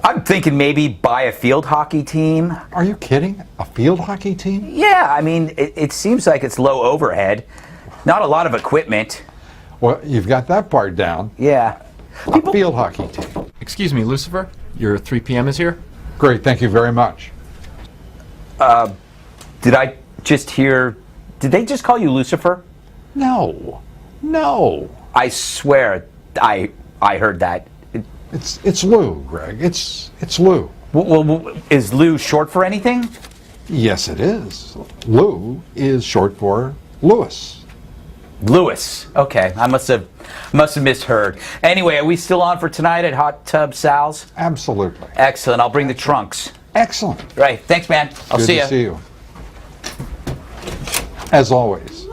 I'm thinking maybe buy a field hockey team. Are you kidding? A field hockey team? Yeah, I mean, it seems like it's low overhead. Not a lot of equipment. Well, you've got that part down. Yeah. A field hockey team. Excuse me, Lucifer, your 3 p.m. is here? Great, thank you very much. Did I just hear... Did they just call you Lucifer? No. No. I swear I heard that. It's Lou, Greg. It's Lou. Well, is Lou short for anything? Yes, it is. Lou is short for Louis. Louis. Okay, I must have misheard. Anyway, are we still on for tonight at Hot Tub Sal's? Absolutely. Excellent. I'll bring the trunks. Excellent. Right. Thanks, man. I'll see you. Good to see you. As always.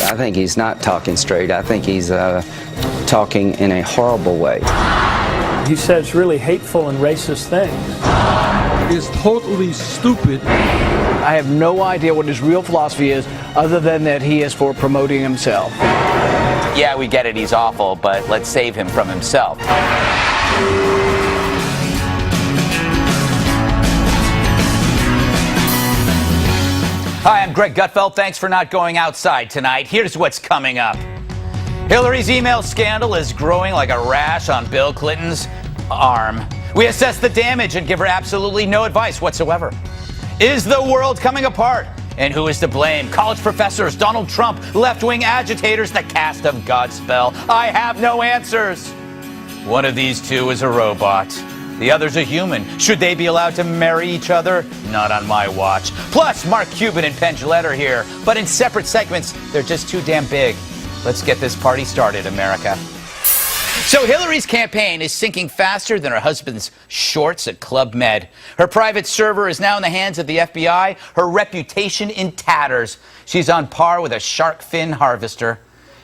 I think he's not talking straight. I think he's talking in a horrible way. He says really hateful and racist things. Is totally stupid. I have no idea what his real philosophy is, other than that he is for promoting himself. Yeah, we get it. He's awful, but let's save him from himself. Hi, I'm Greg Gutfeld. Thanks for not going outside tonight. Here's what's coming up. Hillary's email scandal is growing like a rash on Bill Clinton's arm. We assess the damage and give her absolutely no advice whatsoever. Is the world coming apart? And who is to blame? College professors, Donald Trump, left-wing agitators, the cast of Godspell. I have no answers. One of these two is a robot. The other's a human. Should they be allowed to marry each other? Not on my watch. Plus, Mark Cuban and Penn Jillette are here. But in separate segments, they're just too damn big. Let's get this party started, America. So Hillary's campaign is sinking faster than her husband's shorts at Club Med. Her private server is now in the hands of the FBI. Her reputation in tatters. She's on par with a shark fin harvester.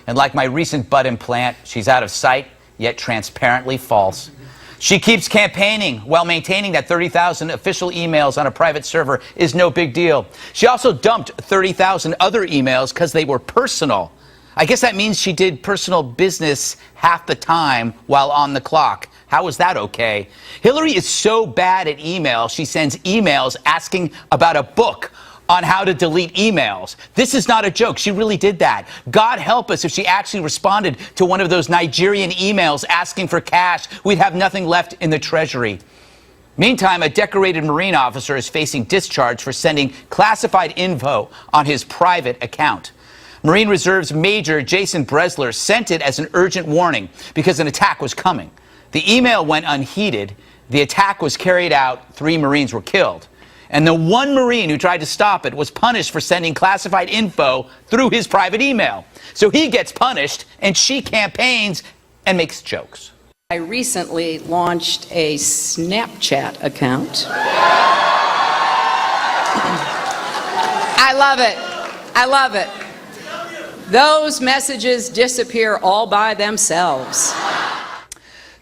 And like my recent butt implant, she's out of sight, yet transparently false. She keeps campaigning while maintaining that 30,000 official emails on a private server is no big deal. She also dumped 30,000 other emails because they were personal. I guess that means she did personal business half the time while on the clock. How is that okay? Hillary is so bad at email, she sends emails asking about a book on how to delete emails. This is not a joke. She really did that. God help us if she actually responded to one of those Nigerian emails asking for cash. We'd have nothing left in the Treasury. Meantime, a decorated Marine officer is facing discharge for sending classified info on his private account. Marine Reserve's Major Jason Bresler sent it as an urgent warning because an attack was coming. The email went unheeded. The attack was carried out. 3 Marines were killed. And the one Marine who tried to stop it was punished for sending classified info through his private email. So he gets punished, and she campaigns and makes jokes. I recently launched a Snapchat account. I love it. I love it. Those messages disappear all by themselves.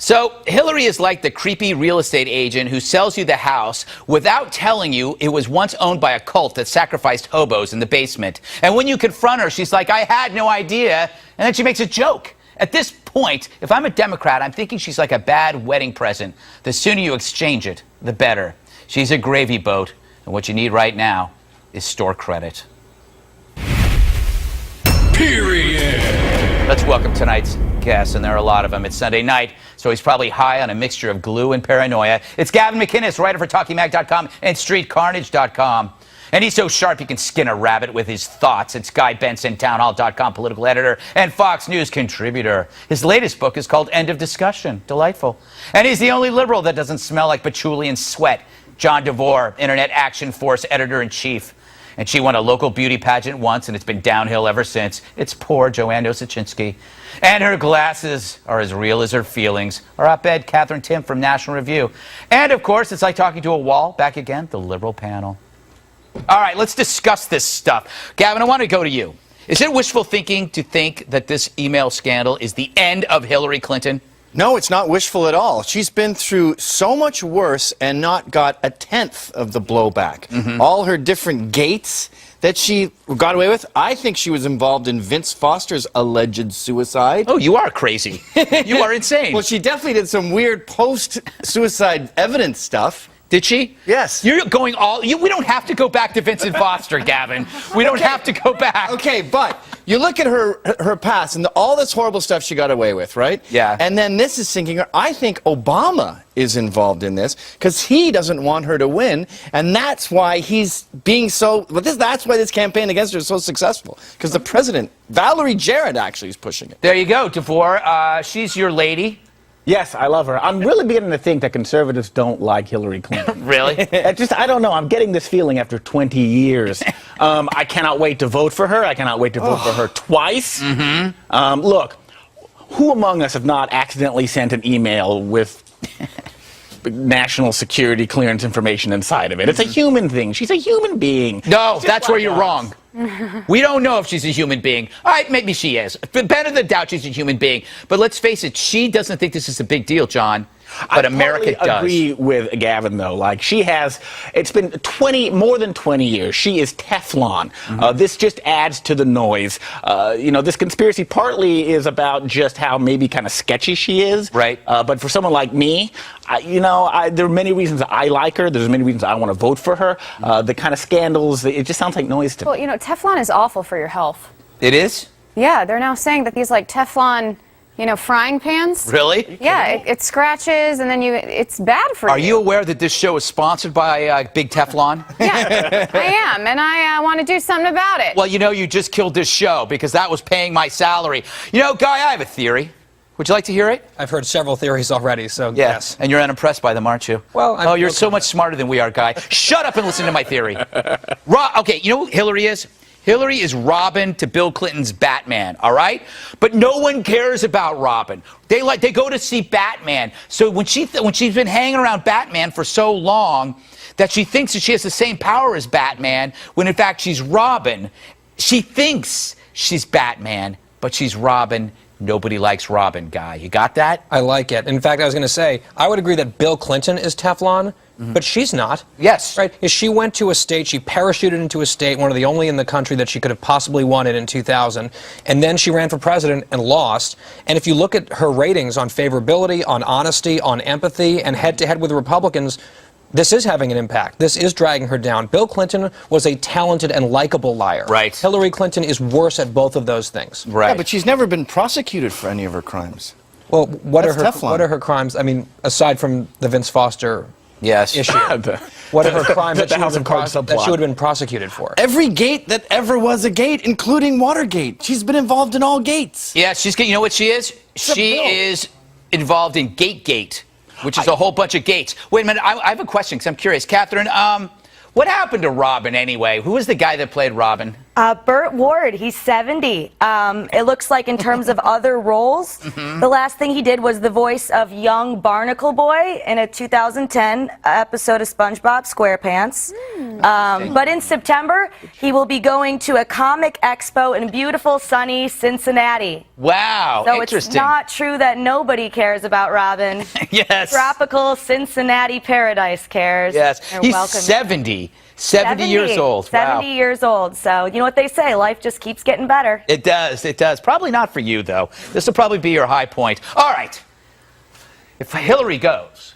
So Hillary is like the creepy real estate agent who sells you the house without telling you it was once owned by a cult that sacrificed hobos in the basement. And when you confront her, she's like, I had no idea. And then she makes a joke. At this point, if I'm a Democrat, I'm thinking she's like a bad wedding present. The sooner you exchange it, the better. She's a gravy boat. And what you need right now is store credit. Period. Let's welcome tonight's guests, and there are a lot of them. It's Sunday night, so he's probably high on a mixture of glue and paranoia. It's Gavin McInnes, writer for TalkingMag.com and StreetCarnage.com. And he's so sharp he can skin a rabbit with his thoughts. It's Guy Benson, TownHall.com political editor and Fox News contributor. His latest book is called End of Discussion. Delightful. And he's the only liberal that doesn't smell like patchouli and sweat. John DeVore, Internet Action Force editor-in-chief. And she won a local beauty pageant once, and it's been downhill ever since. It's poor Joanne Nosuchinsky. And her glasses are as real as her feelings. Our op-ed, Katherine Timpf from National Review. And, of course, it's like talking to a wall. Back again, the liberal panel. All right, let's discuss this stuff. Gavin, I want to go to you. Is it wishful thinking to think that this email scandal is the end of Hillary Clinton? No, it's not wishful at all. She's been through so much worse and not got a tenth of the blowback. All her different gates, that she got away with. I think she was involved in Vince Foster's alleged suicide. Oh, you are crazy. You are insane. Well, she definitely did some weird post-suicide evidence stuff. Did she? Yes. You're going we don't have to go back to Vincent Foster, Gavin. We don't have to go back. Okay, but you look at her past and all this horrible stuff she got away with, right? Yeah. And then this is sinking her. I think Obama is involved in this because he doesn't want her to win, and that's why he's being so. That's why this campaign against her is so successful, because the president, Valerie Jarrett, actually is pushing it. There you go, DeVore. She's your lady. Yes, I love her. I'm really beginning to think that conservatives don't like Hillary Clinton. Really? I don't know. I'm getting this feeling after 20 years. I cannot wait to vote for her. I cannot wait to vote for her twice. Mm-hmm. Look, who among us have not accidentally sent an email with national security clearance information inside of it? It's a human thing. She's a human being. No, that's where you're wrong. We don't know if she's a human being. All right, maybe she is. Better than doubt she's a human being. But let's face it, she doesn't think this is a big deal, John. But America does. I agree with Gavin, though. Like, it's been more than 20 years. She is Teflon. This just adds to the noise. This conspiracy partly is about just how maybe kind of sketchy she is. Right. But for someone like me, there are many reasons I like her. There's many reasons I want to vote for her. The kind of scandals, it just sounds like noise to me. Well, Teflon is awful for your health. It is? Yeah, they're now saying that these, Teflon, frying pans. Really? Yeah, it scratches, and then it's bad for you. Are you aware that this show is sponsored by Big Teflon? Yeah, I am, and I want to do something about it. Well, you just killed this show because that was paying my salary. Guy, I have a theory. Would you like to hear it? I've heard several theories already, so yes. And you're unimpressed by them, aren't you? Well, you're so much smarter than we are, Guy. Shut up and listen to my theory. Okay, you know who Hillary is? Hillary is Robin to Bill Clinton's Batman, all right? But no one cares about Robin. They go to see Batman. So when she's been hanging around Batman for so long that she thinks that she has the same power as Batman, when in fact she's Robin. She thinks she's Batman, but she's Robin. Nobody likes Robin, Guy. You got that? I like it. In fact, I was going to say, I would agree that Bill Clinton is Teflon, but she's not. Yes. Right? She went to a state, she parachuted into a state, one of the only in the country that she could have possibly won it in 2000, and then she ran for president and lost. And if you look at her ratings on favorability, on honesty, on empathy, and head-to-head with the Republicans, this is having an impact. This is dragging her down. Bill Clinton was a talented and likable liar. Right. Hillary Clinton is worse at both of those things. Right. Yeah, but she's never been prosecuted for any of her crimes. Well, what are Teflon. her crimes? I mean, aside from the Vince Foster issue, what are her crimes that she would have been prosecuted for? Every gate that ever was a gate, including Watergate. She's been involved in all gates. Yeah, you know what she is? She is involved in Gate, which is a whole bunch of gates. Wait a minute, I have a question because I'm curious. Catherine, what happened to Robin anyway? Who was the guy that played Robin? Burt Ward, he's 70. It looks like in terms of other roles, the last thing he did was the voice of young Barnacle Boy in a 2010 episode of SpongeBob SquarePants. But in September, he will be going to a comic expo in beautiful, sunny Cincinnati. Wow, so interesting. It's not true that nobody cares about Robin. Yes. Tropical Cincinnati paradise cares. Yes, he's welcome. 70 years old. 70 years old. So, you know what they say, life just keeps getting better. It does. Probably not for you, though. This will probably be your high point. All right. If Hillary goes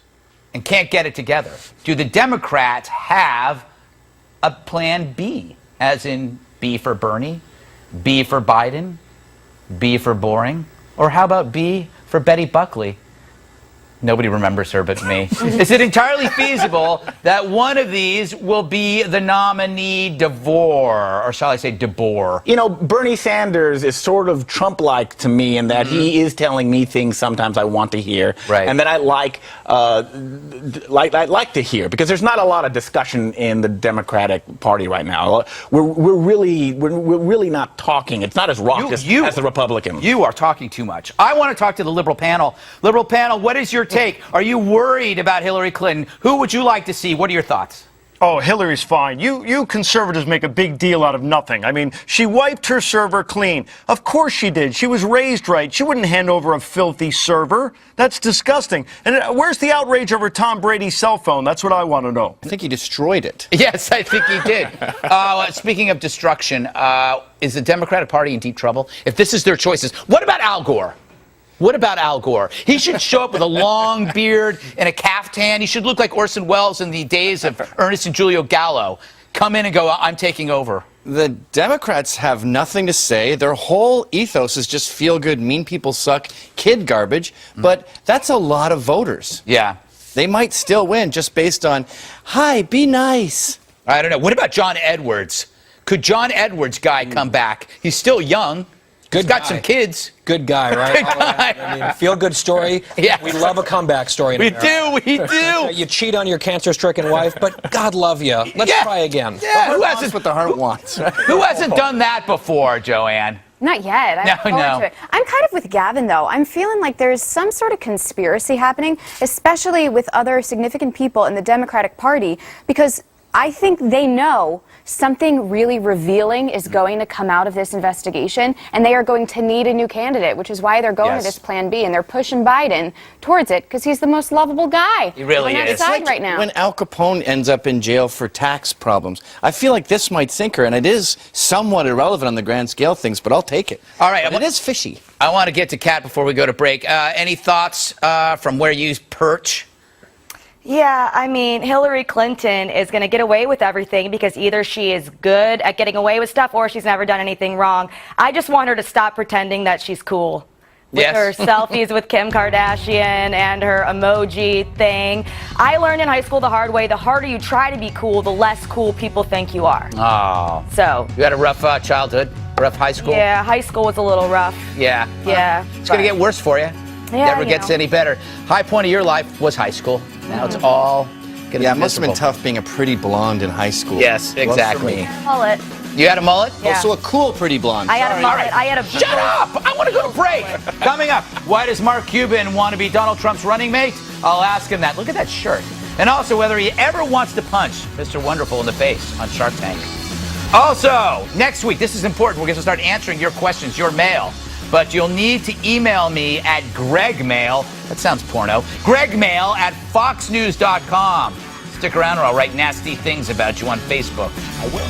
and can't get it together, do the Democrats have a plan B? As in B for Bernie, B for Biden, B for boring? Or how about B for Betty Buckley? Nobody remembers her but me. Is it entirely feasible that one of these will be the nominee DeVore, or shall I say DeBoer? Bernie Sanders is sort of Trump-like to me in that he is telling me things sometimes I want to hear, right, and that I like to hear, because there's not a lot of discussion in the Democratic Party right now. We're really not talking. It's not as raucous as the Republicans. You are talking too much. I want to talk to the liberal panel. Liberal panel, what is your take? Are you worried about Hillary Clinton? Who would you like to see? What are your thoughts? Oh, Hillary's fine. You conservatives make a big deal out of nothing. I mean, she wiped her server clean. Of course she did. She was raised right. She wouldn't hand over a filthy server. That's disgusting. And where's the outrage over Tom Brady's cell phone? That's what I want to know. I think he destroyed it. Yes, I think he did. Speaking of destruction, is the Democratic Party in deep trouble? If this is their choices, what about Al Gore? What about Al Gore? He should show up with a long beard and a caftan. He should look like Orson Welles in the days of Ernest and Julio Gallo. Come in and go, I'm taking over. The Democrats have nothing to say. Their whole ethos is just feel good, mean people suck, kid garbage. But that's a lot of voters. Yeah. They might still win just based on, hi, be nice. I don't know. What about John Edwards? Could John Edwards guy come back? He's still young. He's got some kids. Good guy, right? Good guy. I mean, feel good story. Yeah. We love a comeback story. We do. You cheat on your cancer-stricken wife, but God love you. Let's try again. Yeah. Who hasn't? What the heart wants. Who hasn't done that before, Joanne? Not yet. I look forward to it. I'm kind of with Gavin, though. I'm feeling like there's some sort of conspiracy happening, especially with other significant people in the Democratic Party, because I think they know something really revealing is going to come out of this investigation, and they are going to need a new candidate, which is why they're going to this Plan B, and they're pushing Biden towards it because he's the most lovable guy. He really on that is. side Like right now. when Al Capone ends up in jail for tax problems, I feel like this might sink her, and it is somewhat irrelevant on the grand scale of things, but I'll take it. All right. But it is fishy. I want to get to Kat before we go to break. Any thoughts from where you perch? Yeah, I mean, Hillary Clinton is going to get away with everything because either she is good at getting away with stuff or she's never done anything wrong. I just want her to stop pretending that she's cool. With her selfies with Kim Kardashian and her emoji thing. I learned in high school the hard way, the harder you try to be cool, the less cool people think you are. Oh. So. You had a rough childhood? Rough high school? Yeah, high school was a little rough. Yeah. Yeah. It's going to get worse for you. Yeah, Never gets any better. High point of your life was high school. Now it's all going to be it must have been miserable. tough being a pretty blonde in high school. Yes, exactly. Mullet. You had a mullet? Yeah. Also a cool pretty blonde. I had a mullet. I had a. Shut up! I want to go to break. Coming up, why does Mark Cuban want to be Donald Trump's running mate? I'll ask him that. Look at that shirt. And also whether he ever wants to punch Mr. Wonderful in the face on Shark Tank. Also, next week, this is important. We're going to start answering your questions, your mail. But you'll need to email me at gregmail. That sounds porno. Gregmail at foxnews.com. Stick around or I'll write nasty things about you on Facebook. I will.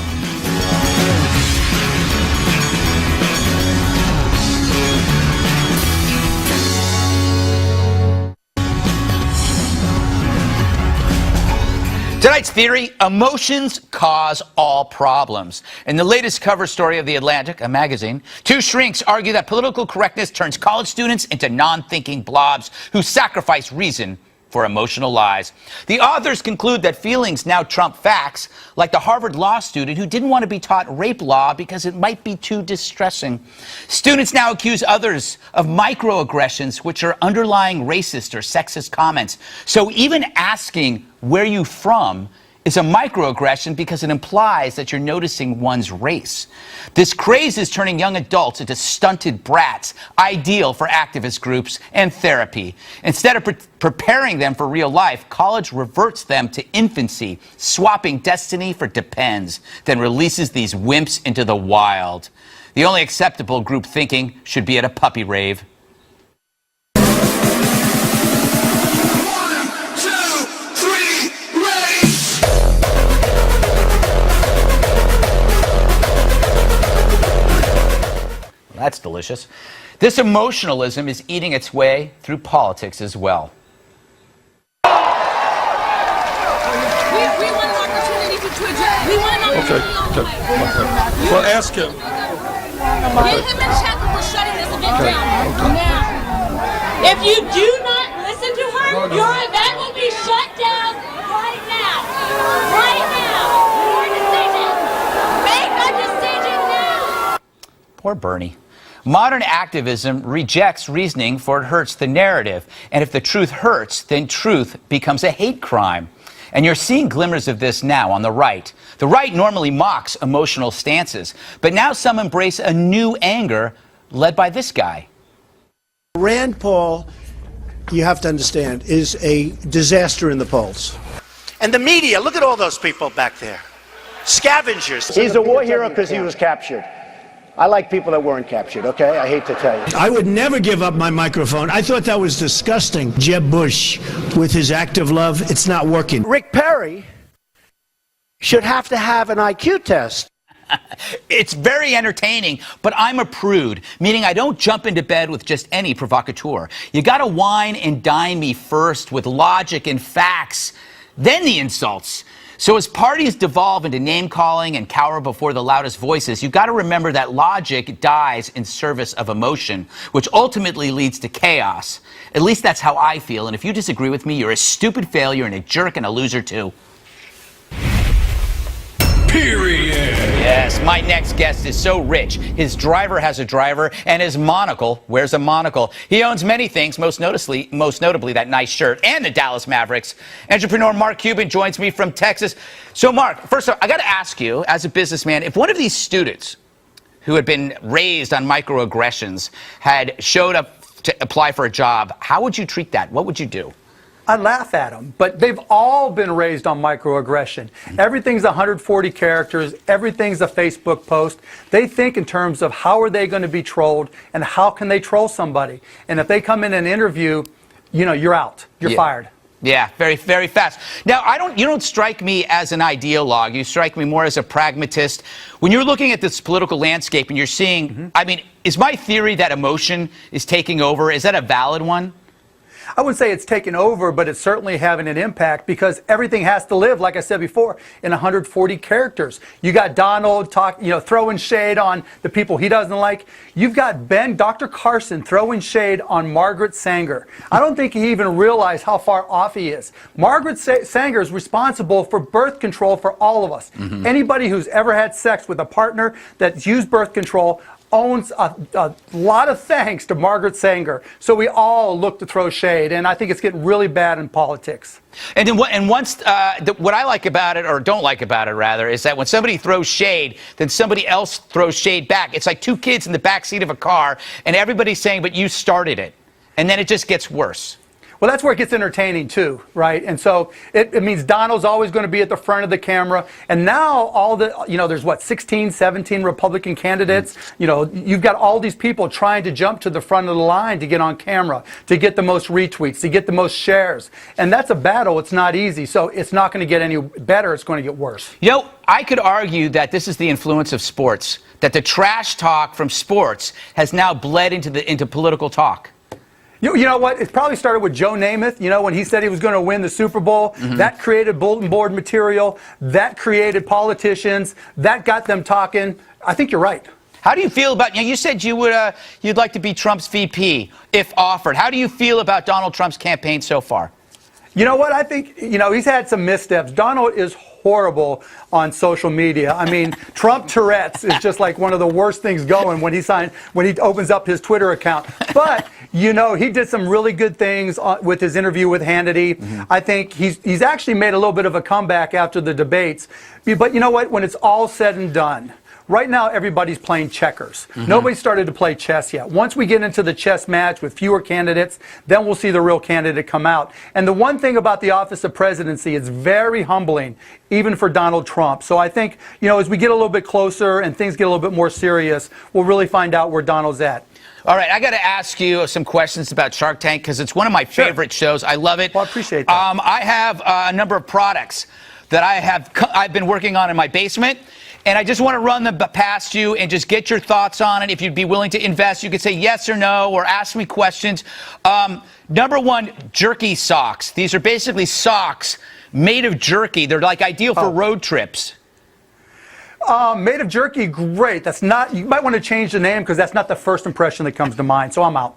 Tonight's theory, emotions cause all problems. In the latest cover story of The Atlantic, a magazine, two shrinks argue that political correctness turns college students into non-thinking blobs who sacrifice reason for emotional lies. The authors conclude that feelings now trump facts, like the Harvard law student who didn't want to be taught rape law because it might be too distressing. Students now accuse others of microaggressions, which are underlying racist or sexist comments. So even asking where you from is a microaggression because it implies that you're noticing one's race. This craze is turning young adults into stunted brats, ideal for activist groups and therapy. Instead of preparing them for real life, college reverts them to infancy, swapping destiny for depends, then releases these wimps into the wild. The only acceptable group thinking should be at a puppy rave. That's delicious. This emotionalism is eating its way through politics as well. We want an opportunity to adjourn. We want an opportunity. Okay. Well, ask him. Get him in check or we're shutting this event down. Now, if you do not listen to her, your event will be shut down right now. Right now. Your decision. Make a decision now. Poor Bernie. Modern activism rejects reasoning for it hurts the narrative. And if the truth hurts, then truth becomes a hate crime. And you're seeing glimmers of this now on the right. The right normally mocks emotional stances, but now some embrace a new anger led by this guy. Rand Paul, you have to understand, is a disaster in the polls. And the media, look at all those people back there. Scavengers. He's a war hero because he was captured. I like people that weren't captured, okay? I hate to tell you. I would never give up my microphone. I thought that was disgusting. Jeb Bush, with his act of love, it's not working. Rick Perry should have to have an IQ test. It's very entertaining, but I'm a prude, meaning I don't jump into bed with just any provocateur. You gotta wine and dine me first with logic and facts, then the insults. So as parties devolve into name-calling and cower before the loudest voices, you've got to remember that logic dies in service of emotion, which ultimately leads to chaos. At least that's how I feel, and if you disagree with me, you're a stupid failure and a jerk and a loser too. Period. Yes, my next guest is so rich. His driver has a driver, and his monocle wears a monocle. He owns many things, most notably that nice shirt and the Dallas Mavericks. Entrepreneur Mark Cuban joins me from Texas. So, Mark, first of all, I got to ask you, as a businessman, if one of these students who had been raised on microaggressions had showed up to apply for a job, how would you treat that? What would you do? I laugh at them, but they've all been raised on microaggression. Everything's 140 characters. Everything's a Facebook post. They think in terms of how are they going to be trolled and how can they troll somebody. And if they come in an interview, you know, you're out. You're fired. Yeah, very, very fast. Now, you don't strike me as an ideologue. You strike me more as a pragmatist. When you're looking at this political landscape and you're seeing, I mean, is my theory that emotion is taking over, is that a valid one? I wouldn't say it's taken over, but it's certainly having an impact because everything has to live, like I said before, in 140 characters. You got Donald throwing shade on the people he doesn't like. You've got Dr. Carson throwing shade on Margaret Sanger. I don't think he even realized how far off he is. Margaret Sanger is responsible for birth control for all of us. Anybody who's ever had sex with a partner that's used birth control owns a lot of thanks to Margaret Sanger. So we all look to throw shade, and I think it's getting really bad in politics. And then what I like about it, or don't like about it rather, is that when somebody throws shade, then somebody else throws shade back. It's like two kids in the back seat of a car, and everybody's saying, but you started it. And then it just gets worse. Well, that's where it gets entertaining too, right? And so it means Donald's always going to be at the front of the camera. And now there's 16, 17 Republican candidates. You know, you've got all these people trying to jump to the front of the line to get on camera, to get the most retweets, to get the most shares. And that's a battle. It's not easy. So it's not going to get any better. It's going to get worse. You know, I could argue that this is the influence of sports, that the trash talk from sports has now bled into political talk. You know what? It probably started with Joe Namath, when he said he was going to win the Super Bowl. That created bulletin board material. That created politicians. That got them talking. I think you're right. How do you feel about, you said you'd like to be Trump's VP if offered. How do you feel about Donald Trump's campaign so far? You know what? I think, he's had some missteps. Donald is horrible on social media. I mean, Trump Tourette's is just like one of the worst things going when he opens up his Twitter account. But, he did some really good things with his interview with Hannity. I think he's actually made a little bit of a comeback after the debates. But you know what? When it's all said and done, right now, everybody's playing checkers. Nobody started to play chess yet. Once we get into the chess match with fewer candidates, then we'll see the real candidate come out. And the one thing about the office of presidency, it's very humbling, even for Donald Trump. So I think, as we get a little bit closer and things get a little bit more serious, we'll really find out where Donald's at. All right, I got to ask you some questions about Shark Tank because it's one of my favorite shows. I love it. Well, I appreciate that. I have a number of products that I've been working on in my basement. And I just want to run them past you and just get your thoughts on it. If you'd be willing to invest, you could say yes or no or ask me questions. Number one, jerky socks. These are basically socks made of jerky. They're like ideal for road trips. Made of jerky, great. That's not. You might want to change the name because that's not the first impression that comes to mind. So I'm out.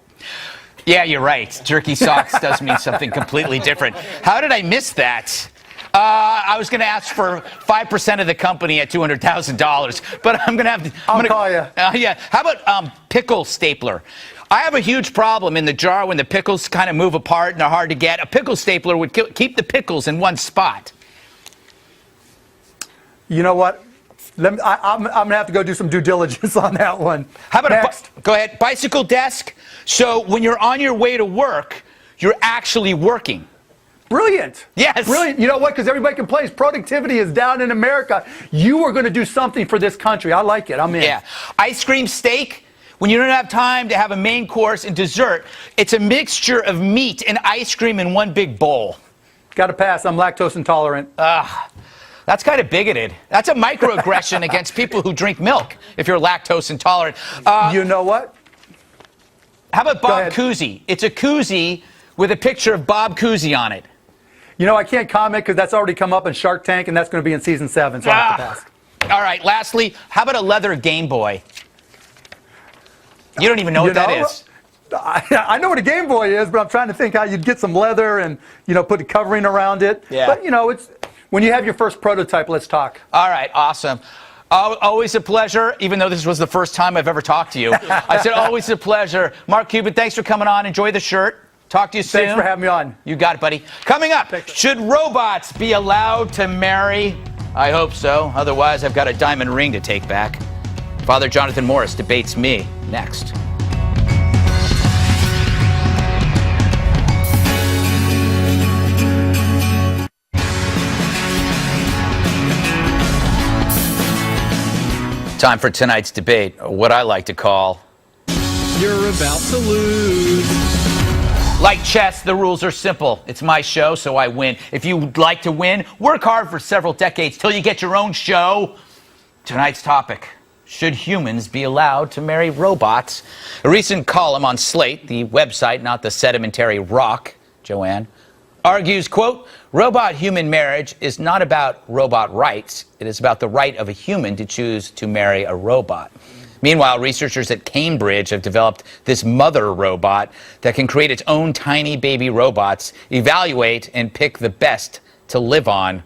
Yeah, you're right. Jerky socks does mean something completely different. How did I miss that? I was going to ask for 5% of the company at $200,000, but I'm going to have to. I'll call you. Yeah. How about pickle stapler? I have a huge problem in the jar when the pickles kind of move apart and they're hard to get. A pickle stapler would keep the pickles in one spot. You know what? I'm going to have to go do some due diligence on that one. How about go ahead. Bicycle desk. So when you're on your way to work, you're actually working. Brilliant. Yes. Brilliant. You know what? Because everybody complains productivity is down in America. You are going to do something for this country. I like it. I'm in. Yeah. Ice cream steak, when you don't have time to have a main course and dessert, it's a mixture of meat and ice cream in one big bowl. Got to pass. I'm lactose intolerant. That's kind of bigoted. That's a microaggression against people who drink milk if you're lactose intolerant. You know what? How about Bob Cousy? It's a koozie with a picture of Bob Cousy on it. You know, I can't comment because that's already come up in Shark Tank, and that's going to be in season 7, so I have to pass. All right, lastly, how about a leather Game Boy? You don't even know what that is. I know what a Game Boy is, but I'm trying to think how you'd get some leather and, put a covering around it. Yeah. But, it's when you have your first prototype, let's talk. All right, awesome. Always a pleasure, even though this was the first time I've ever talked to you. I said always a pleasure. Mark Cuban, thanks for coming on. Enjoy the shirt. Talk to you soon. Thanks for having me on. You got it, buddy. Coming up, should robots be allowed to marry? I hope so. Otherwise, I've got a diamond ring to take back. Father Jonathan Morris debates me next. Time for tonight's debate, what I like to call... You're about to lose. Like chess, the rules are simple. It's my show, so I win. If you'd like to win, work hard for several decades till you get your own show. Tonight's topic, should humans be allowed to marry robots? A recent column on Slate, the website, not the sedimentary rock, Joanne, argues, quote, robot-human marriage is not about robot rights. It is about the right of a human to choose to marry a robot. Meanwhile, researchers at Cambridge have developed this mother robot that can create its own tiny baby robots, evaluate, and pick the best to live on.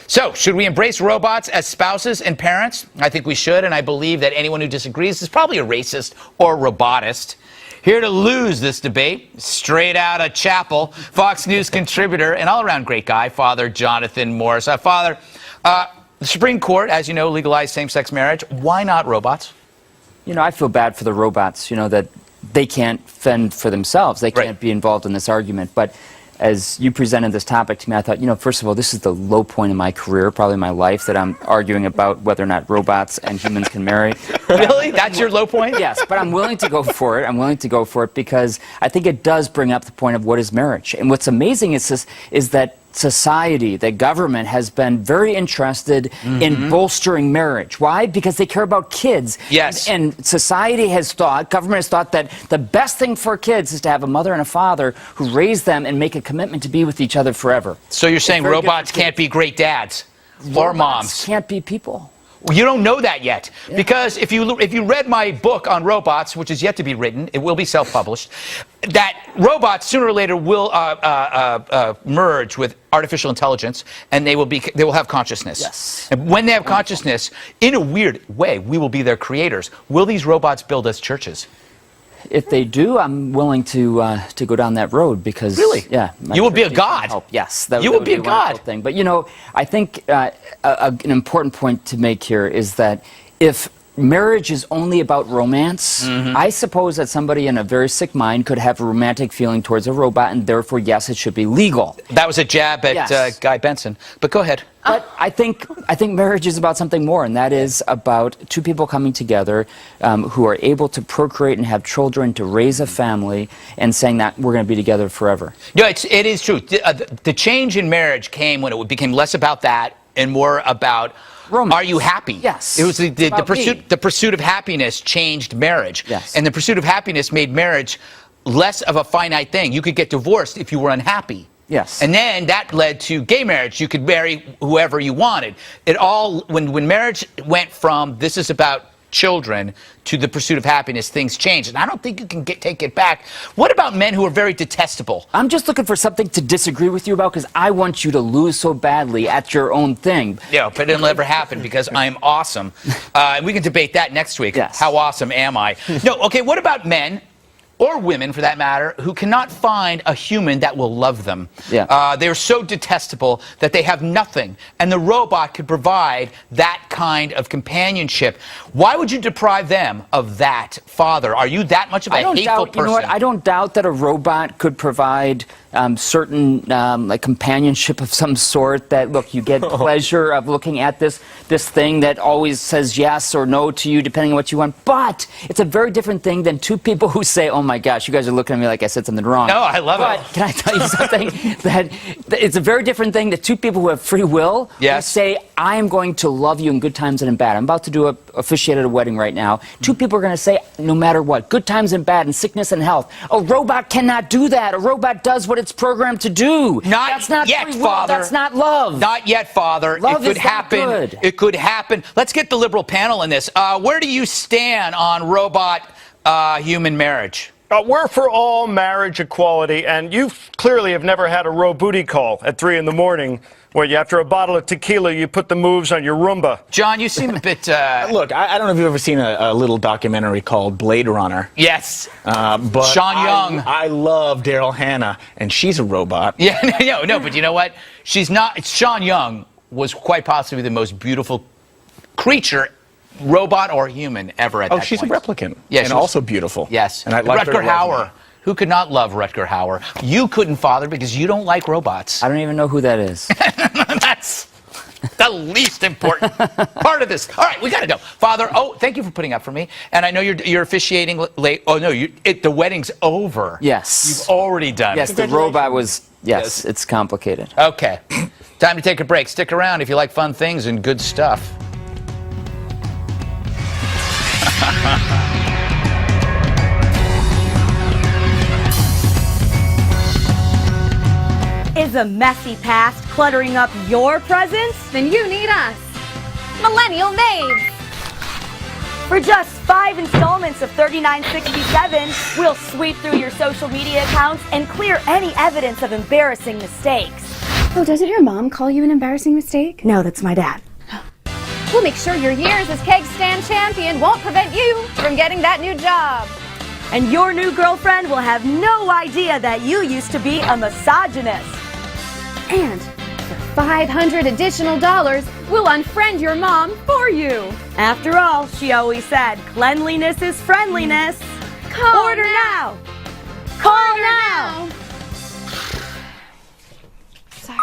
So, should we embrace robots as spouses and parents? I think we should, and I believe that anyone who disagrees is probably a racist or robotist. Here to lose this debate, straight out of chapel, Fox News contributor and all-around great guy, Father Jonathan Morris. Father, the Supreme Court, as you know, legalized same-sex marriage. Why not robots? I feel bad for the robots, that they can't fend for themselves. They can't be involved in this argument. But as you presented this topic to me, I thought, first of all, this is the low point in my career, probably my life, that I'm arguing about whether or not robots and humans can marry. Really? That's your low point? Yes, but I'm willing to go for it. I'm willing to go for it because I think it does bring up the point of what is marriage. And what's amazing is that society, the government, has been very interested in bolstering marriage. Why? Because they care about kids. Yes. And society has thought, government has thought that the best thing for kids is to have a mother and a father who raise them and make a commitment to be with each other forever. So you're saying robots can't be great dads or moms? Robots can't be people. You don't know that yet, because if you read my book on robots, which is yet to be written, it will be self-published, that robots sooner or later will merge with artificial intelligence, and they will have consciousness. Yes. And when they have consciousness, in a weird way, we will be their creators. Will these robots build us churches? If they do, I'm willing to go down that road because yeah, you will be a god. Help. Yes, you will be a god. Thing. But I think an important point to make here is that if marriage is only about romance, I suppose that somebody in a very sick mind could have a romantic feeling towards a robot, and therefore, yes, it should be legal. That was a jab at Guy Benson. But go ahead. But I think marriage is about something more, and that is about two people coming together who are able to procreate and have children, to raise a family, and saying that we're going to be together forever. No, it is true. The change in marriage came when it became less about that and more about romance. Are you happy? Yes. It was the pursuit of happiness changed marriage. Yes. And the pursuit of happiness made marriage less of a finite thing. You could get divorced if you were unhappy. Yes. And then that led to gay marriage. You could marry whoever you wanted. It all, when marriage went from this is about children to the pursuit of happiness, things changed. And I don't think you can take it back. What about men who are very detestable? I'm just looking for something to disagree with you about because I want you to lose so badly at your own thing. Yeah, but it'll never happen because I'm awesome. And we can debate that next week. Yes. How awesome am I? No, okay, what about men or women for that matter, who cannot find a human that will love them. Yeah. They're so detestable that they have nothing, and the robot could provide that kind of companionship. Why would you deprive them of that, Father? Are you that much of a hateful person? You know what? I don't doubt that a robot could provide certain like companionship of some sort. That look, you get pleasure of looking at this thing that always says yes or no to you depending on what you want. But it's a very different thing than two people who say, "Oh my gosh, you guys are looking at me like I said something wrong." No, I love it. But can I tell you something? that it's a very different thing that two people who have free will who say, "I am going to love you in good times and in bad." I'm about to officiate at a wedding right now. Two people are going to say, no matter what, good times and bad, and sickness and health. A robot cannot do that. A robot does what it's programmed to do. That's not yet, free will. Father. That's not love. Not yet, Father. Love it could is not happen. good. It could happen. Let's get the liberal panel in this. Where do you stand on robot human marriage? We're for all marriage equality, and you clearly have never had a booty call at 3 in the morning where you, after a bottle of tequila, you put the moves on your Roomba. John, you seem a bit... Look, I don't know if you've ever seen a little documentary called Blade Runner. Yes. But Sean Young. I love Daryl Hannah, and she's a robot. Yeah, no, but you know what? She's not... Sean Young was quite possibly the most beautiful creature, robot or human, ever at that point. Oh, she's a replicant. Yeah, and also beautiful. Yes. And I like Rutger Hauer. Who could not love Rutger Hauer? You couldn't, Father, because you don't like robots. I don't even know who that is. That's the least important part of this. All right, we got to go. Father, thank you for putting up for me. And I know you're officiating late. Oh, no, the wedding's over. Yes. You've already done it. Yes, the robot was, yes, it's complicated. Okay. Time to take a break. Stick around if you like fun things and good stuff. Is a messy past cluttering up your presents? Then you need us. Millennial Maids. For just 5 installments of $39.67, we'll sweep through your social media accounts and clear any evidence of embarrassing mistakes. Oh, doesn't your mom call you an embarrassing mistake? No, that's my dad. We'll make sure your years as keg stand champion won't prevent you from getting that new job. And your new girlfriend will have no idea that you used to be a misogynist. And for $500 additional, we'll unfriend your mom for you. After all, she always said, cleanliness is friendliness. Order now. Call now. Sorry.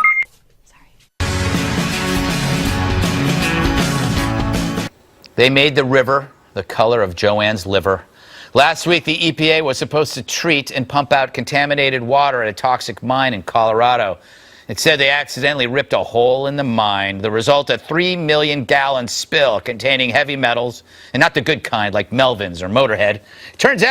They made the river the color of Joanne's liver. Last week, the EPA was supposed to treat and pump out contaminated water at a toxic mine in Colorado. It said they accidentally ripped a hole in the mine. The result, a 3 million gallon spill containing heavy metals, and not the good kind like Melvin's or Motorhead. Turned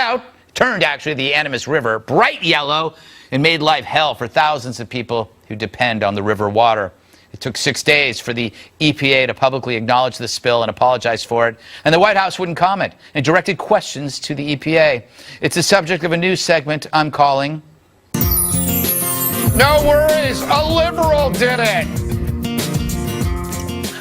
actually the Animas River bright yellow and made life hell for thousands of people who depend on the river water. It took 6 days for the EPA to publicly acknowledge the spill and apologize for it, and the White House wouldn't comment and directed questions to the EPA. It's the subject of a news segment I'm calling... No worries, a liberal did it.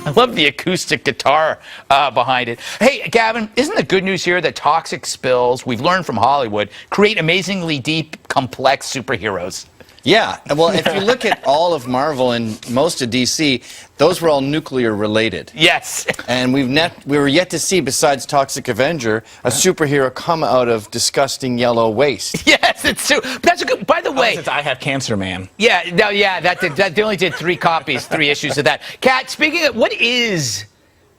I love the acoustic guitar behind it. Hey, Gavin, isn't the good news here that toxic spills, we've learned from Hollywood, create amazingly deep, complex superheroes? Yeah, well, if you look at all of Marvel and most of DC, those were all nuclear related. Yes. And we were yet to see, besides Toxic Avenger, a superhero come out of disgusting yellow waste. Yes, it's true. That's a good. By the way, since I have cancer, man. Yeah, no, yeah, they only did 3 copies, 3 issues of that. Kat, speaking of, what is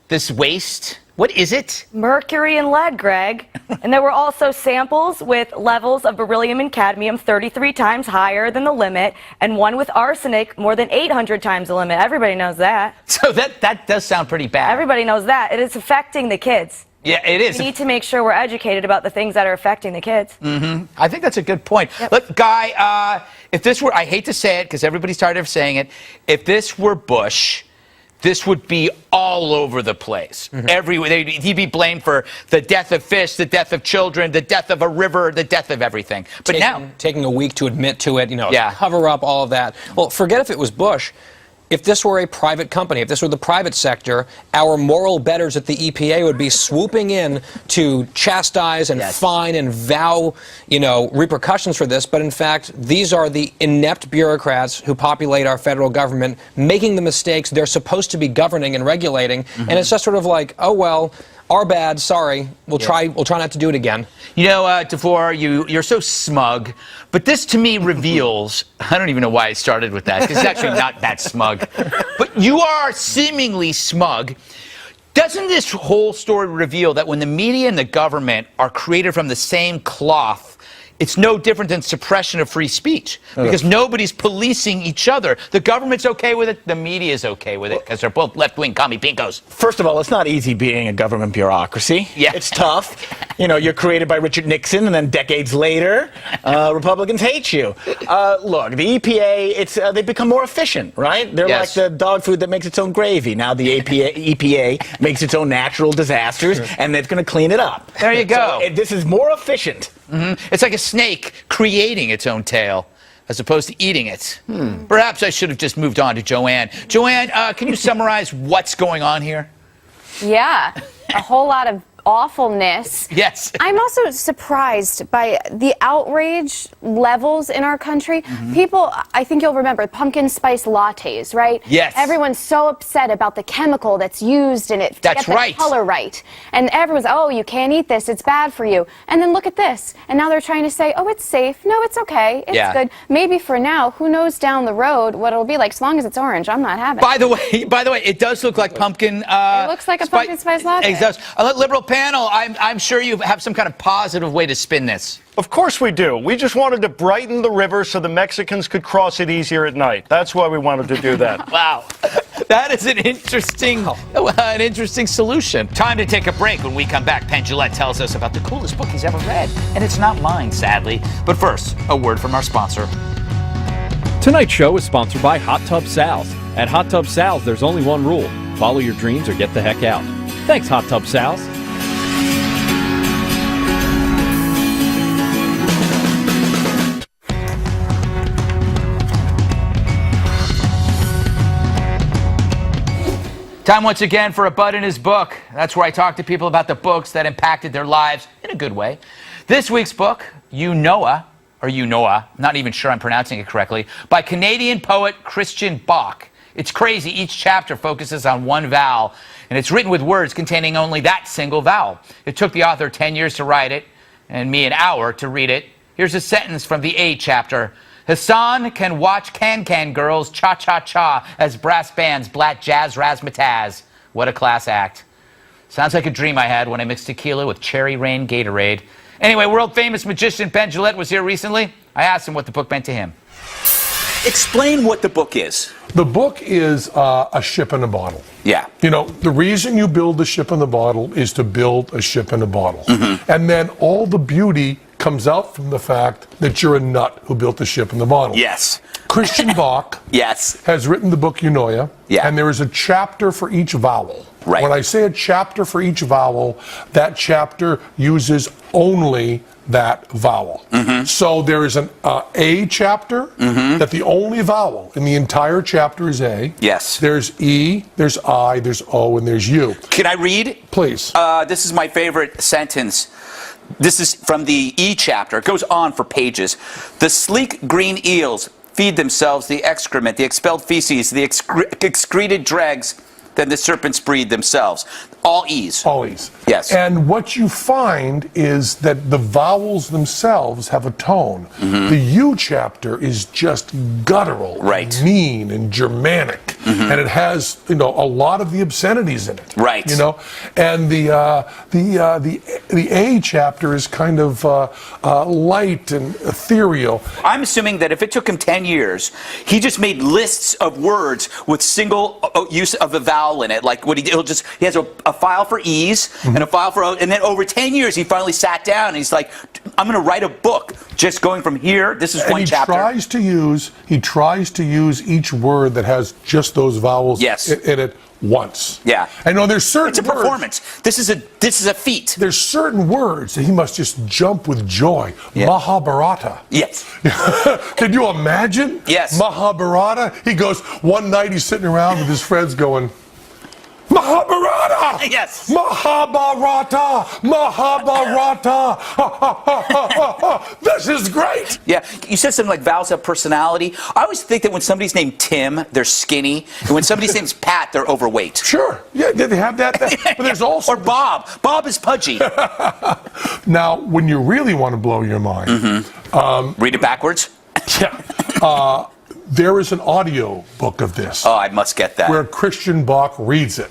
this waste? What is it? Mercury and lead, Greg. And there were also samples with levels of beryllium and cadmium 33 times higher than the limit, and one with arsenic more than 800 times the limit. Everybody knows that. So that does sound pretty bad. Everybody knows that. It is affecting the kids. Yeah, it is. We need to make sure we're educated about the things that are affecting the kids. Mm-hmm. I think that's a good point. Yep. Look, Guy, if this were, I hate to say it because everybody's tired of saying it, if this were Bush, this would be all over the place. Mm-hmm. He'd be blamed for the death of fish, the death of children, the death of a river, the death of everything. But now... Taking a week to admit to it, cover up all of that. Well, forget if it was Bush. if this were a private company, if this were the private sector, our moral betters at the EPA would be swooping in to chastise and fine and vow, repercussions for this. But in fact, these are the inept bureaucrats who populate our federal government, making the mistakes they're supposed to be governing and regulating. And it's just sort of like, oh well, our bad, sorry. We'll try not to do it again. DeVore, you're so smug, but this to me reveals, I don't even know why I started with that, because it's actually not that smug, but you are seemingly smug. Doesn't this whole story reveal that when the media and the government are created from the same cloth, it's no different than suppression of free speech, because nobody's policing each other. The government's okay with it, the media's okay with it, because they're both left-wing commie pinkos. First of all, it's not easy being a government bureaucracy. Yeah. It's tough. You're created by Richard Nixon, and then decades later, Republicans hate you. Look, the EPA, they become more efficient, right? They're like the dog food that makes its own gravy. Now the EPA makes its own natural disasters, and it's going to clean it up. There you go. So, this is more efficient. It's like a snake creating its own tail as opposed to eating it. Perhaps I should have just moved on to Joanne. Joanne, can you summarize what's going on here? Yeah, a whole lot of awfulness. Yes. I'm also surprised by the outrage levels in our country. People, I think you'll remember, pumpkin spice lattes, right? Yes. Everyone's so upset about the chemical that's used in it to get the color right. And everyone's, oh, you can't eat this, it's bad for you. And then look at this. And now they're trying to say, oh, it's safe. No, it's okay. It's good. Maybe for now, who knows down the road what it'll be like. As long as it's orange, I'm not having it. By the way, it does look like pumpkin. It looks like a pumpkin spice latte. It does. Liberal panel, I'm sure you have some kind of positive way to spin this. Of course we do. We just wanted to brighten the river so the Mexicans could cross it easier at night. That's why we wanted to do that. Wow. That is an interesting solution. Time to take a break. When we come back, Penn Jillette tells us about the coolest book he's ever read. And it's not mine, sadly. But first, a word from our sponsor. Tonight's show is sponsored by Hot Tub Sal's. At Hot Tub Sal's, there's only one rule. Follow your dreams or get the heck out. Thanks, Hot Tub Sal's. Time once again for a Bud in his book. That's where I talk to people about the books that impacted their lives in a good way. This week's book, Eunoia, I'm not even sure I'm pronouncing it correctly, by Canadian poet Christian Bach. It's crazy. Each chapter focuses on one vowel, and it's written with words containing only that single vowel. It took the author 10 years to write it, and me an hour to read it. Here's a sentence from the A chapter. Hassan can watch can-can girls cha-cha-cha as brass bands blat jazz razzmatazz. What a class act. Sounds like a dream I had when I mixed tequila with Cherry Rain Gatorade. Anyway, world-famous magician Penn Jillette was here recently. I asked him what the book meant to him. Explain what the book is. The book is a ship in a bottle. Yeah. The reason you build a ship in a bottle is to build a ship in a bottle. And then all the beauty comes out from the fact that you're a nut who built the ship in the bottle. Yes. Christian Bach has written the book Eunoia, and there is a chapter for each vowel. Right. When I say a chapter for each vowel, that chapter uses only that vowel. So there is an A chapter that the only vowel in the entire chapter is A. Yes. There's E, there's I, there's O, and there's U. Can I read? Please. This is my favorite sentence. This is from the E chapter. It goes on for pages. The sleek green eels feed themselves the excrement, the expelled feces, the excreted dregs. Then the serpents breed themselves. All E's. All E's. Yes. And what you find is that the vowels themselves have a tone. The U chapter is just guttural, and mean, and Germanic, and it has a lot of the obscenities in it. Right. And the A chapter is kind of light and ethereal. I'm assuming that if it took him 10 years, he just made lists of words with single use of a vowel in it. Like he has a file for E's and a file for O, and then over 10 years he finally sat down and he's like, I'm going to write a book just going from here. This is one chapter. He tries to use each word that has just those vowels in it once. Yeah. I know there's certain It's a performance. This is a feat. There's certain words that he must just jump with joy. Yeah. Mahabharata. Yes. Can you imagine? Yes. Mahabharata. He goes, one night he's sitting around with his friends going, Mahabharata! Yes. Mahabharata! Mahabharata! This is great! Yeah, you said something like vowels have personality. I always think that when somebody's named Tim, they're skinny, and when somebody's name's Pat, they're overweight. Sure. Yeah, they have that. But there's also... Or Bob. Bob is pudgy. Now, when you really want to blow your mind... Read it backwards? Yeah. There is an audio book of this. Oh, I must get that. Where Christian Bach reads it.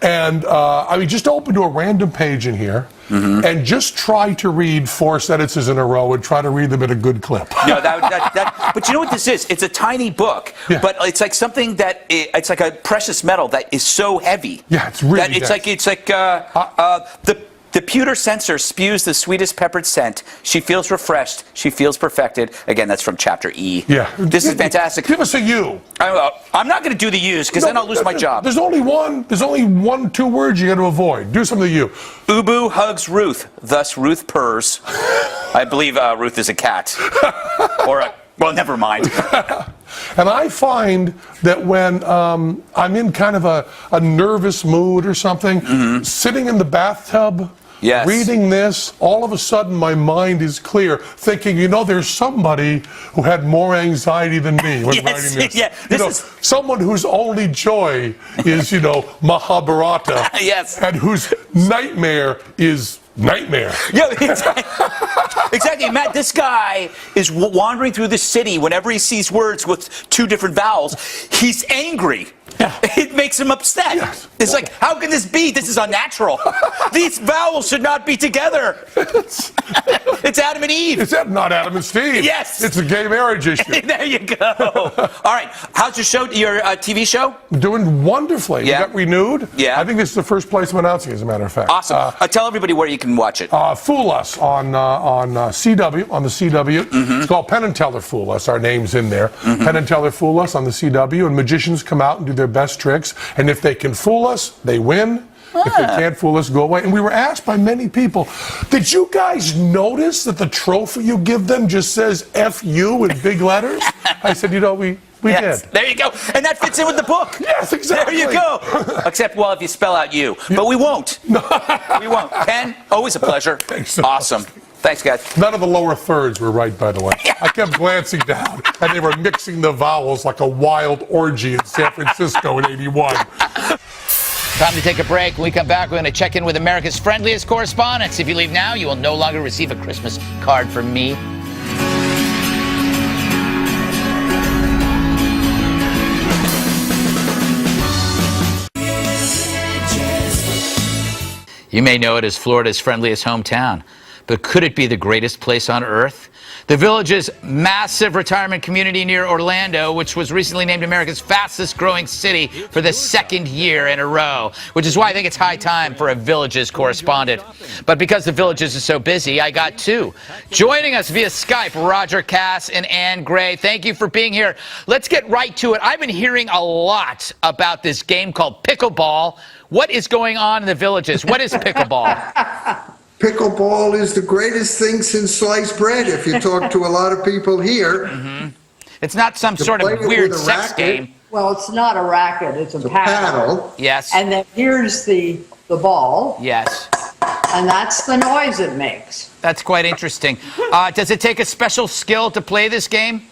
And I mean, just open to a random page in here and just try to read 4 sentences in a row and try to read them at a good clip. No, but you know what this is? It's a tiny book, but it's like something that it's like a precious metal that is so heavy. Yeah, it's really that it's like the pewter censer spews the sweetest peppered scent. She feels refreshed. She feels perfected. Again, that's from chapter E. Yeah. This is fantastic. Give us a U. I'm not going to do the U's because then I'll lose my job. There's only 2 words you got to avoid. Do some of the U. Ubu hugs Ruth. Thus Ruth purrs. I believe Ruth is a cat. Well, never mind. And I find that when I'm in kind of a nervous mood or something, sitting in the bathtub, reading this, all of a sudden my mind is clear, thinking, there's somebody who had more anxiety than me when writing this. Yeah, someone whose only joy is, Mahabharata. Yes. And whose nightmare is nightmare. Yeah, exactly. Matt, this guy is wandering through the city whenever he sees words with 2 different vowels. He's angry. Yeah. It makes him upset. Yes. It's like, how can this be? This is unnatural. These vowels should not be together. It's Adam and Eve. It's not Adam and Steve. Yes. It's a gay marriage issue. There you go. All right. How's your show? Your TV show? Doing wonderfully. Yeah. We got renewed. Yeah. I think this is the first place I'm announcing, as a matter of fact. Awesome. Tell everybody where you can watch it. Fool Us on CW, on the CW. It's called Penn and Teller Fool Us. Our name's in there. Penn and Teller Fool Us on the CW. And magicians come out and do their best tricks. And if they can fool us, they win. If they can't fool us, go away. And we were asked by many people, did you guys notice that the trophy you give them just says F-U in big letters? I said, we did. There you go. And that fits in with the book. Yes, exactly. There you go. Except, if you spell out you. But we won't. We won't. Penn, always a pleasure. Thanks so awesome. much. Thanks, guys. None of the lower thirds were right, by the way. I kept glancing down, and they were mixing the vowels like a wild orgy in San Francisco in '81. Time to take a break. When we come back, we're going to check in with America's friendliest correspondents. If you leave now, you will no longer receive a Christmas card from me. You may know it as Florida's friendliest hometown, but could it be the greatest place on earth? The Village's massive retirement community near Orlando, which was recently named America's fastest growing city for the 2nd year in a row, which is why I think it's high time for a Villages correspondent. But because the Villages is so busy, I got 2. Joining us via Skype, Roger Kass and Ann Gray. Thank you for being here. Let's get right to it. I've been hearing a lot about this game called pickleball. What is going on in the Villages? What is pickleball? Pickleball is the greatest thing since sliced bread, if you talk to a lot of people here. It's not some sort of weird sex game. Well, it's not a racket, it's a paddle. Yes. And then here's the ball. Yes. And that's the noise it makes. That's quite interesting. Does it take a special skill to play this game?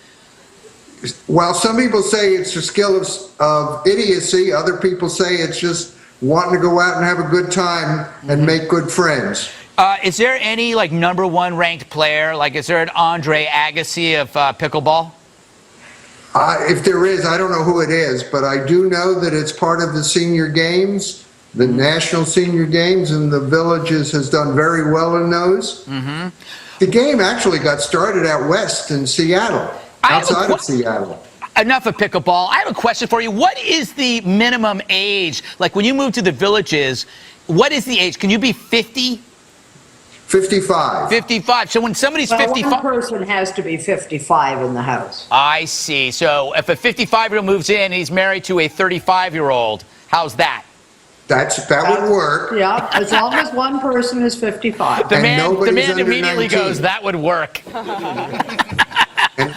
Well, some people say it's a skill of idiocy. Other people say it's just wanting to go out and have a good time and make good friends. Is there any #1 ranked player? Is there an Andre Agassi of pickleball? If there is, I don't know who it is, but I do know that it's part of the senior games, the national senior games, and the Villages has done very well in those. The game actually got started out west in Seattle, outside of Seattle. Enough of pickleball. I have a question for you. What is the minimum age? When you move to the Villages, what is the age? Can you be 50? 55. 55. So when somebody's 55... One person has to be 55 in the house. I see. So if a 55-year-old moves in and he's married to a 35-year-old, How's that? That would work. Yeah, as long as one person is 55. The And man nobody's under immediately 19. goes, that would work. And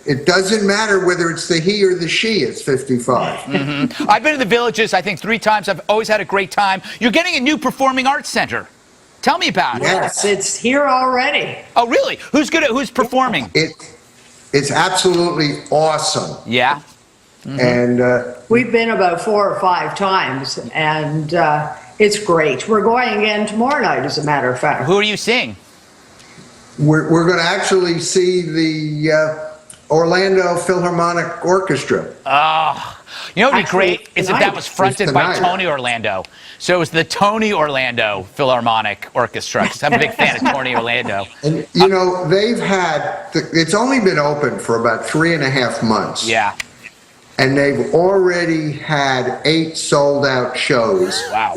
it doesn't matter whether it's the he or the she, it's 55. I've been to the Villages, I think, 3 times. I've always had a great time. You're getting a new performing arts center. Tell me about it. Yes, it's here already. Oh, really? Who's performing? It's absolutely awesome. Yeah? And we've been about 4 or 5 times, and it's great. We're going again tomorrow night, as a matter of fact. Who are you seeing? We're going to actually see the Orlando Philharmonic Orchestra. Oh, you know what would be great is if that was fronted by Tony Orlando. So it was the Tony Orlando Philharmonic Orchestra, because I'm a big fan of Tony Orlando. And, you know, they've had, it's only been open for about 3.5 months. Yeah. And they've already had 8 sold-out shows. Wow.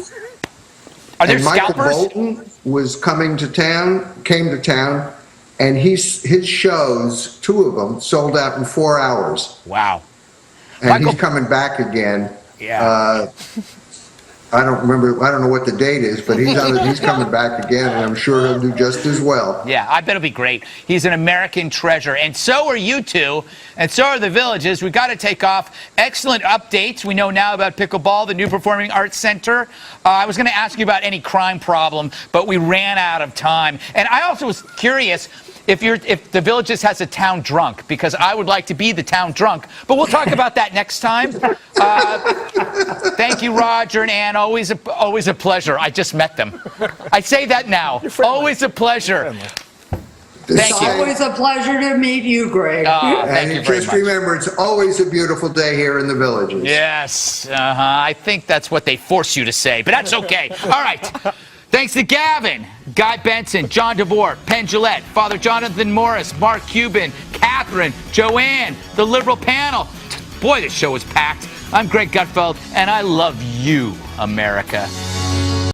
Are there and Michael scalpers? Bolton came to town, and his shows, 2 of them, sold out in 4 hours. Wow. And he's coming back again. Yeah. I don't know what the date is, but he's coming back again, and I'm sure he'll do just as well. Yeah, I bet it'll be great. He's an American treasure, and so are you two, and so are the Villages. We've got to take off. Excellent updates. We know now about pickleball, the new Performing Arts Center. I was going to ask you about any crime problem, but we ran out of time. And I also was curious if the Villages has a town drunk, because I would like to be the town drunk. But we'll talk about that next time. Thank you, Roger and Ann. Always a pleasure. I just met them. I say that now. Always a pleasure. It's always a pleasure to meet you, Greg. Thank you very just much. remember, it's always a beautiful day here in the Villages. Yes. I think that's what they force you to say, but that's okay. All right. Thanks to Gavin, Guy Benson, John DeVore, Penn Jillette, Father Jonathan Morris, Mark Cuban, Katherine, Joanne, the Liberal panel. Boy, this show was packed. I'm Greg Gutfeld, and I love you, America.